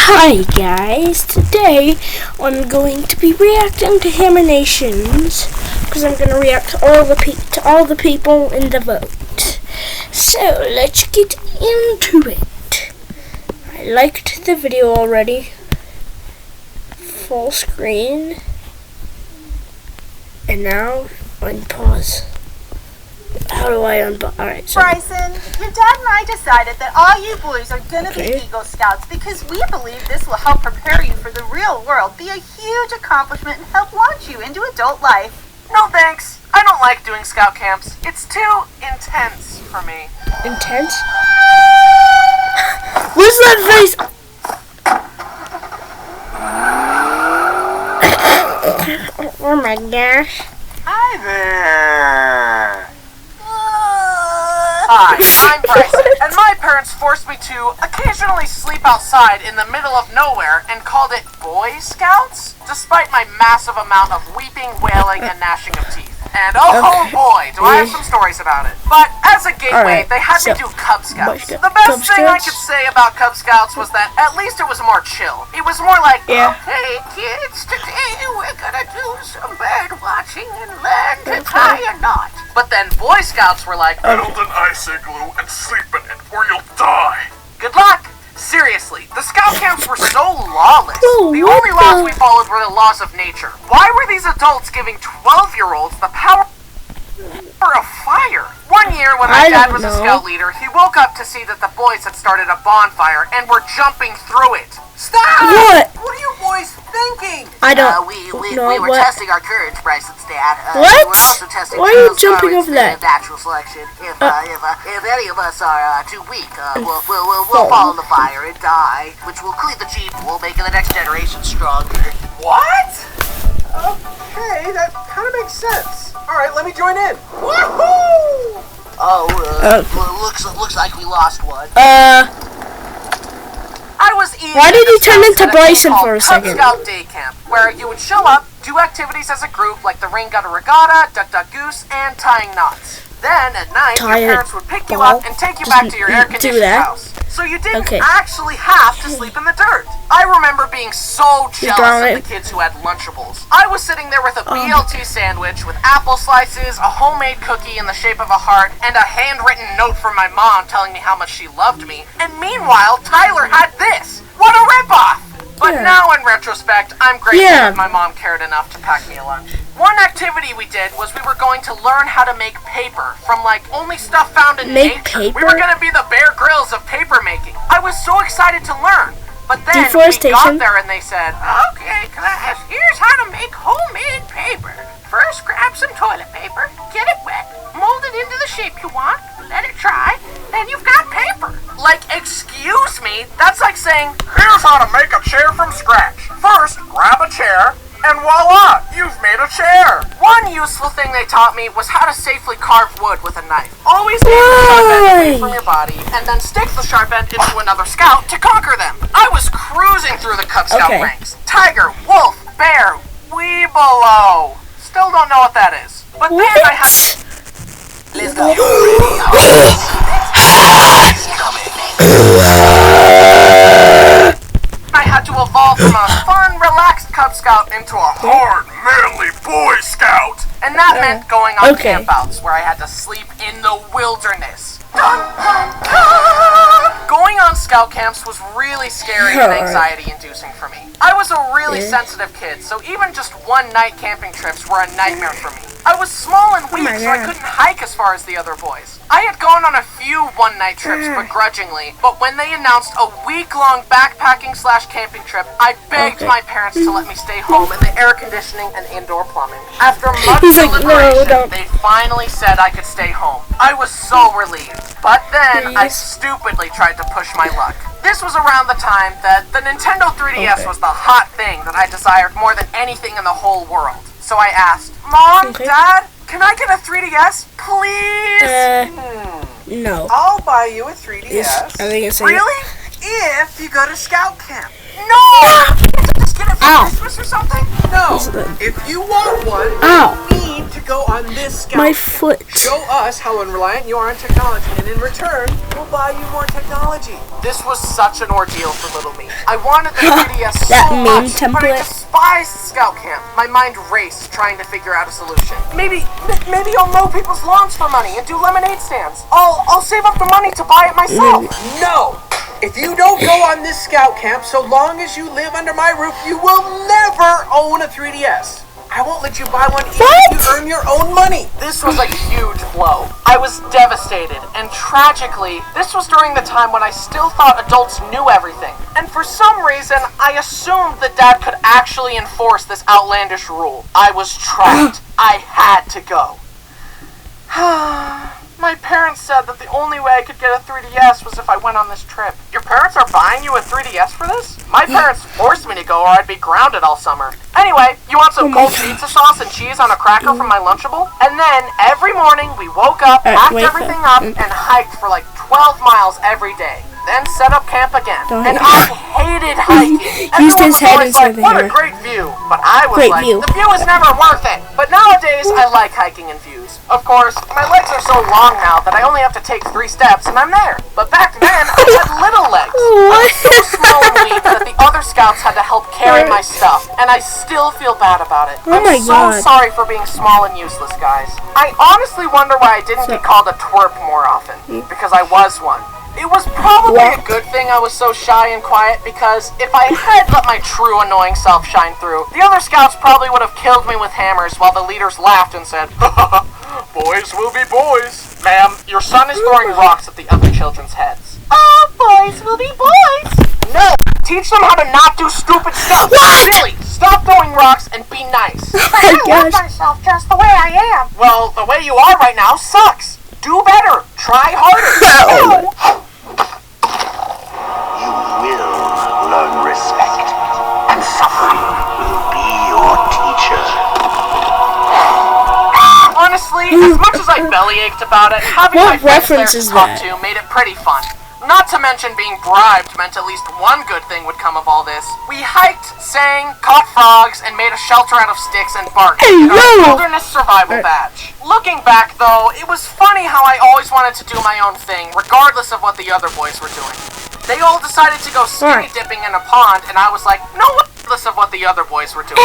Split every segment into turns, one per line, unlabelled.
Hi guys, today I'm going to be reacting to Haminations because I'm going to react to all the people in the vote. So let's get into it. I liked the video already. Full screen. And now unpause. How do I unpause? Alright, so
Bryson, your dad and I decided that all you boys are going to be Eagle Scouts because we believe this will help prepare you for the real world, be a huge accomplishment, and help launch you into adult life.
No thanks. I don't like doing scout camps. It's too intense for me.
intense. What's that face? Oh my gosh.
Hi there. Hi, I'm Bryson, and my parents forced me to occasionally sleep outside in the middle of nowhere and called it Boy Scouts, despite my massive amount of weeping, wailing, and gnashing of teeth. And oh boy, do I have some stories about it. But as a gateway, they had me do Cub Scouts. The best thing I could say about Cub Scouts was that at least it was more chill. It was more like, okay kids, today we're gonna do some bird watching and learn to tie a knot. But then Boy Scouts were like,
build an ice igloo and sleep in it or you'll die.
Good luck! Seriously, the scout camps were so lawless.
Oh,
The only laws we followed were the laws of nature. Why were these adults giving 12-year-olds the power of fire? One year when my dad was a scout leader, he woke up to see that the boys had started a bonfire and were jumping through it. Stop!
What?
What are you boys thinking?
I don't
We
know
were
what.
testing our courage, Bryson's dad.
What?
We were also testing
Why are you
Charles
jumping
Darwin's
over that?
Natural selection. If any of us are too weak, we'll fall in the fire and die, which will clean the Jeep. We'll make the next generation stronger.
What? Okay, that kind of makes sense. All right, let me join in. Woohoo!
Oh, looks like we lost one.
I was
Why did he turn into Bryson for a
Cub
second?
Scout Day Camp, where you would show up, do activities as a group like the Rain Gutter Regatta, Duck Duck Goose, and tying knots. Then at night, your parents would pick you up and take you back to your air-conditioned house. So you didn't actually have to sleep in the dirt. I remember being so jealous of the kids who had Lunchables. I was sitting there with a BLT sandwich with apple slices, a homemade cookie in the shape of a heart, and a handwritten note from my mom telling me how much she loved me. And meanwhile, Tyler had this. What a ripoff! But now, in retrospect, I'm grateful that my mom cared enough to pack me a lunch. One activity we did was we were going to learn how to make paper from, like, only stuff found in nature. We were going to be the Bear Grylls of paper making. I was so excited to learn. But then we got there and they said, okay, class, here's how to make homemade paper. First, grab some toilet paper, get it wet, mold it into the shape you want, let it dry, then you've got paper. Like, excuse me? That's like saying,
Here's how to make a chair from scratch. First, grab a chair, and voila, you've made a chair.
One useful thing they taught me was how to safely carve wood with a knife. Always take the sharp end away from your body, and then stick the sharp end into another scout to conquer them. I was cruising through the Cub Scout ranks. Tiger, wolf, bear, weebolo. Still don't know what that is. But then I had...
Let's go.
I had to evolve from a fun, relaxed Cub Scout into a
Hard, manly Boy Scout.
and that meant going on campouts where I had to sleep in the wilderness. Dun, dun, dun. Going on scout camps was really scary and anxiety-inducing for me. I was a really sensitive kid, so even just one-night camping trips were a nightmare for me. I was small and weak, so I couldn't hike as far as the other boys. I had gone on a few one-night trips begrudgingly, but when they announced a week-long backpacking/camping trip, I begged my parents to let me stay home in the air conditioning and indoor plumbing. After much deliberation, they finally said I could stay home. I was so relieved, but then I stupidly tried to push my luck. This was around the time that the Nintendo 3DS was the hot thing that I desired more than anything in the whole world. So I asked, Mom, Dad, can I get a 3DS, please?
No.
I'll buy you a 3DS.
Are they gonna say
really? If you go to scout camp. No! Just get it for Christmas or something? No. If you want one, you need to go on this scout.
My foot.
Show us how unreliant you are on technology, and in return, we'll buy you more technology. This was such an ordeal for little me. I wanted the 3DS
that
so
meme
much,
template.
but I despised scout camp. My mind raced trying to figure out a solution. Maybe I'll mow people's lawns for money and do lemonade stands. I'll save up the money to buy it myself. No! If you don't go on this scout camp, so long as you live under my roof, you will never own a 3DS. I won't let you buy one even if you earn your own money. This was a huge blow. I was devastated, and tragically, this was during the time when I still thought adults knew everything. And for some reason, I assumed that Dad could actually enforce this outlandish rule. I was trapped. I had to go. My parents said that the only way I could get a 3DS was if I went on this trip. Your parents are buying you a 3DS for this? My parents forced me to go or I'd be grounded all summer. Anyway, you want some cold pizza sauce and cheese on a cracker from my Lunchable? And then, every morning, we woke up, packed everything up, and hiked for like 12 miles every day. Then set up camp again. And I hated hiking.
Used his head
Everyone was like,
inside
what a
there.
great view. But I was
Great
like,
view.
the view is never worth it. But nowadays, I like hiking in views. Of course, my legs are so long now that I only have to take 3 steps and I'm there. But back then, I had little legs. I was so small and weak that the other scouts had to help carry my stuff. And I still feel bad about it.
Oh my
I'm so
God.
sorry for being small and useless, guys. I honestly wonder why I didn't get called a twerp more often. Because I was one. It was probably a good thing I was so shy and quiet, because if I had let my true annoying self shine through, the other scouts probably would have killed me with hammers while the leaders laughed and said, boys will be boys. Ma'am, your son is throwing rocks at the other children's heads. Oh, boys will be boys. No, teach them how to not do stupid stuff. Silly, stop throwing rocks and be nice.
I
love myself just the way I am.
Well, the way you are right now sucks. Do better. Try harder.
You will learn respect, and suffering will be your teacher.
Honestly, as much as I bellyached about it, having my
What
friends there
reference
to
is
talk
that?
to made it pretty fun. Not to mention being bribed meant at least one good thing would come of all this. We hiked, sang, caught frogs, and made a shelter out of sticks and bark in our wilderness survival badge. Looking back, though, it was funny how I always wanted to do my own thing, regardless of what the other boys were doing. They all decided to go skinny dipping in a pond, and I was like, no, regardless of what the other boys were doing.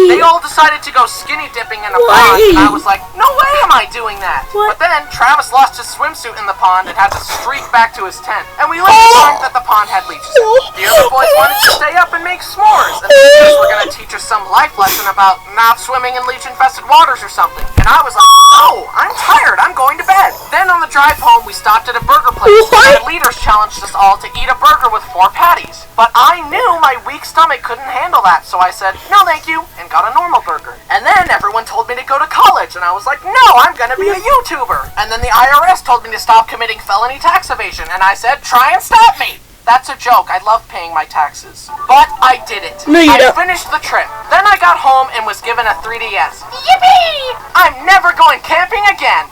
They all decided to go skinny dipping in a pond, and I was like, no way am I doing that. But then, Travis lost his swimsuit in the pond and had to streak back to his tent. And we later learned that the pond had leeches in it. The other boys wanted to stay up and make s'mores, and the leaders were going to teach us some life lesson about not swimming in leech-infested waters or something. And I was like, no, I'm tired, I'm going to bed. Then on the drive home, we stopped at a burger place, and the leaders challenged us all to eat a burger with 4 patties. But I knew my weak stomach couldn't handle that, so I said, no thank you, and got a normal burger. And then everyone told me to go to college, and I was like, no, I'm gonna be a YouTuber. And then the IRS told me to stop committing felony tax evasion, and I said, try and stop me. That's a joke, I love paying my taxes. But I did it.
No, you
I
don't.
finished the trip. Then I got home and was given a 3DS. Yippee! I'm never going camping again.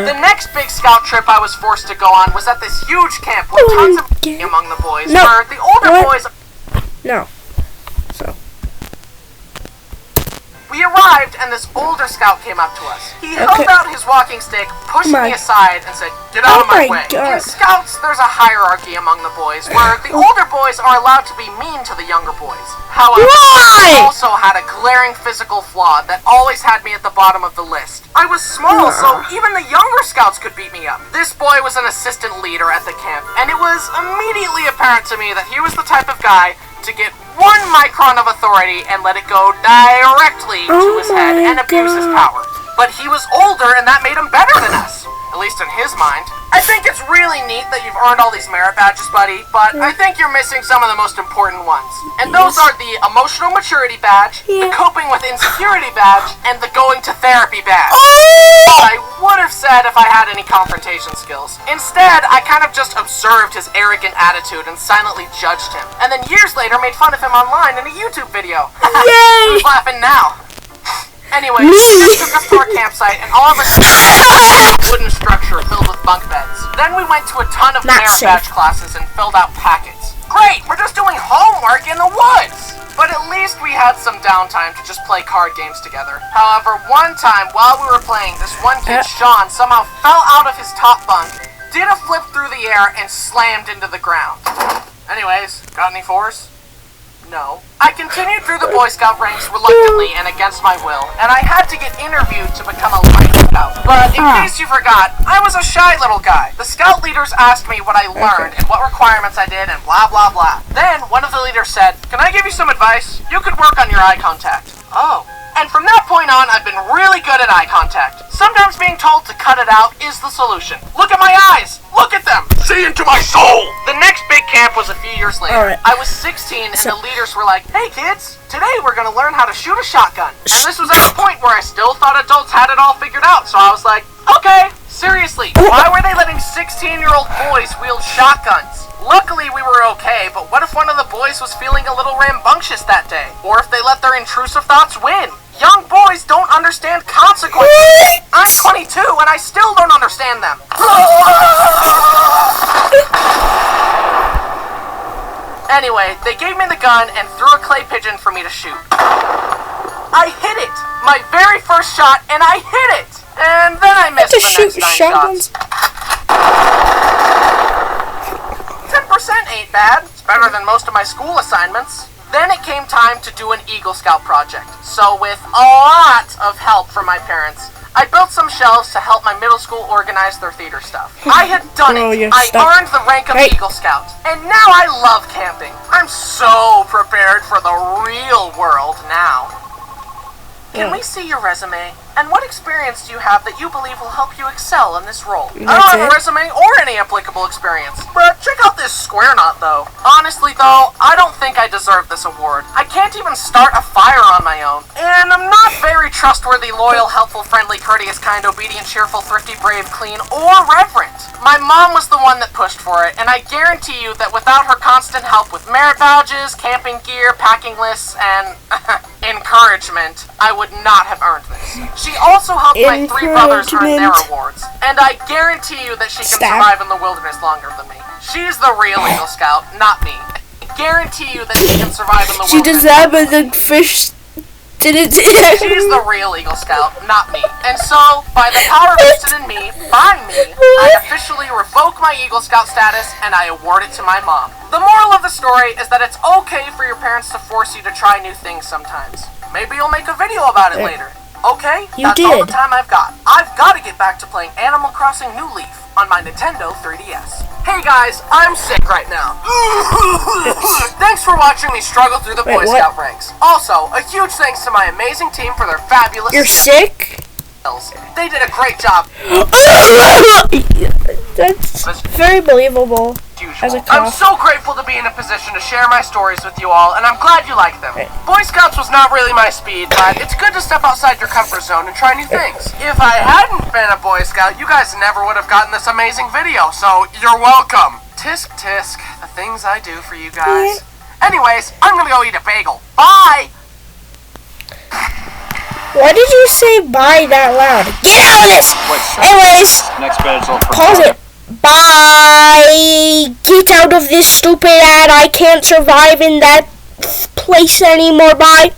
The next big scout trip I was forced to go on was at this huge camp with tons of among the boys, where the older boys...
No. So.
We arrived, and this older scout came up to us. He held out his walking stick, pushed me aside, and said, get out of my way. In scouts, there's a hierarchy among the boys, where the older boys are allowed to be mean to the younger boys. However, I also had a glaring physical flaw that always had me at the bottom of the list. I was small, so even the younger scouts could beat me up. This boy was an assistant leader at the camp, and it was immediately apparent to me that he was the type of guy to get 1 micron of authority and let it go directly to his head and abuse his power. But he was older, and that made him better than us. At least in his mind. I think it's really neat that you've earned all these merit badges, buddy, but I think you're missing some of the most important ones. And those are the emotional maturity badge, the coping with insecurity badge, and the going to therapy badge. I would have said if I had any confrontation skills. Instead, I kind of just observed his arrogant attitude and silently judged him. And then years later made fun of him online in a YouTube video. Who's laughing now? Anyway, we took us to our campsite, and all of us a wooden structure filled with bunk beds. Then we went to a ton of merit badge classes and filled out packets. great! We're just doing homework in the woods! But at least we had some downtime to just play card games together. However, one time while we were playing, this one kid, Sean, somehow fell out of his top bunk, did a flip through the air, and slammed into the ground. Anyways, got any fours? No. I continued through the Boy Scout ranks reluctantly and against my will, and I had to get interviewed to become a Light Scout. But in case you forgot, I was a shy little guy. The Scout leaders asked me what I learned and what requirements I did and blah blah blah. Then one of the leaders said, "Can I give you some advice? You could work on your eye contact." Oh. And from that point on, I've been really good at eye contact. Sometimes being told to cut it out is the solution. Look at my eyes! Look at them!
See into my soul!
The next big camp was a few years later. I was 16 and the leaders were like, "Hey kids, today we're gonna learn how to shoot a shotgun." And this was at a point where I still thought adults had it all figured out, so I was like, okay. Seriously, why were they letting 16-year-old boys wield shotguns? Luckily we were okay, but what if one of the boys was feeling a little rambunctious that day? Or if they let their intrusive thoughts win? Young boys don't understand consequences. I'm 22 and I still don't understand them. Anyway, they gave me the gun and threw a clay pigeon for me to shoot. I hit it! My very first shot, and I hit it! And then I missed the next 9 shots. 10% ain't bad. It's better than most of my school assignments. Then it came time to do an Eagle Scout project. So with a lot of help from my parents, I built some shelves to help my middle school organize their theater stuff. I had done it. I earned the rank of Eagle Scout. And now I love camping. I'm so prepared for the real world now. Can we see your resume? And what experience do you have that you believe will help you excel in this role? I don't have a resume or any applicable experience. But check out this square knot, though. Honestly, though, I don't think I deserve this award. I can't even start a fire on my own. And I'm not very trustworthy, loyal, helpful, friendly, courteous, kind, obedient, cheerful, thrifty, brave, clean, or reverent. My mom was the one that pushed for it, and I guarantee you that without her constant help with merit badges, camping gear, packing lists, and encouragement, I would not have earned this. She also helped my 3 brothers earn their awards, and I guarantee you that she can survive in the wilderness longer than me. She's the real Eagle Scout, not me. I guarantee you that she can survive in the wilderness.
She does that, but the fish didn't.
She's the real Eagle Scout, not me. And so, by the power vested in me, by me, I officially revoke my Eagle Scout status and I award it to my mom. The moral of the story is that it's okay for your parents to force you to try new things sometimes. Maybe you'll make a video about it later. Okay, that's all the time I've got. I've got to get back to playing Animal Crossing New Leaf on my Nintendo 3DS. Hey guys, I'm sick right now. Thanks for watching me struggle through the Boy Scout ranks. Also, a huge thanks to my amazing team for their fabulous...
You're sick?
They did a great job.
That's very believable. As a
I'm so grateful to be in a position to share my stories with you all, and I'm glad you like them. Boy Scouts was not really my speed, but it's good to step outside your comfort zone and try new things. If I hadn't been a Boy Scout, you guys never would have gotten this amazing video, so you're welcome. Tisk tisk, the things I do for you guys. Anyways, I'm gonna go eat a bagel. Bye!
Why did you say bye that loud? Get out of this! Anyways,
next
pause it. Bye! Get out of this stupid ad. I can't survive in that place anymore. Bye.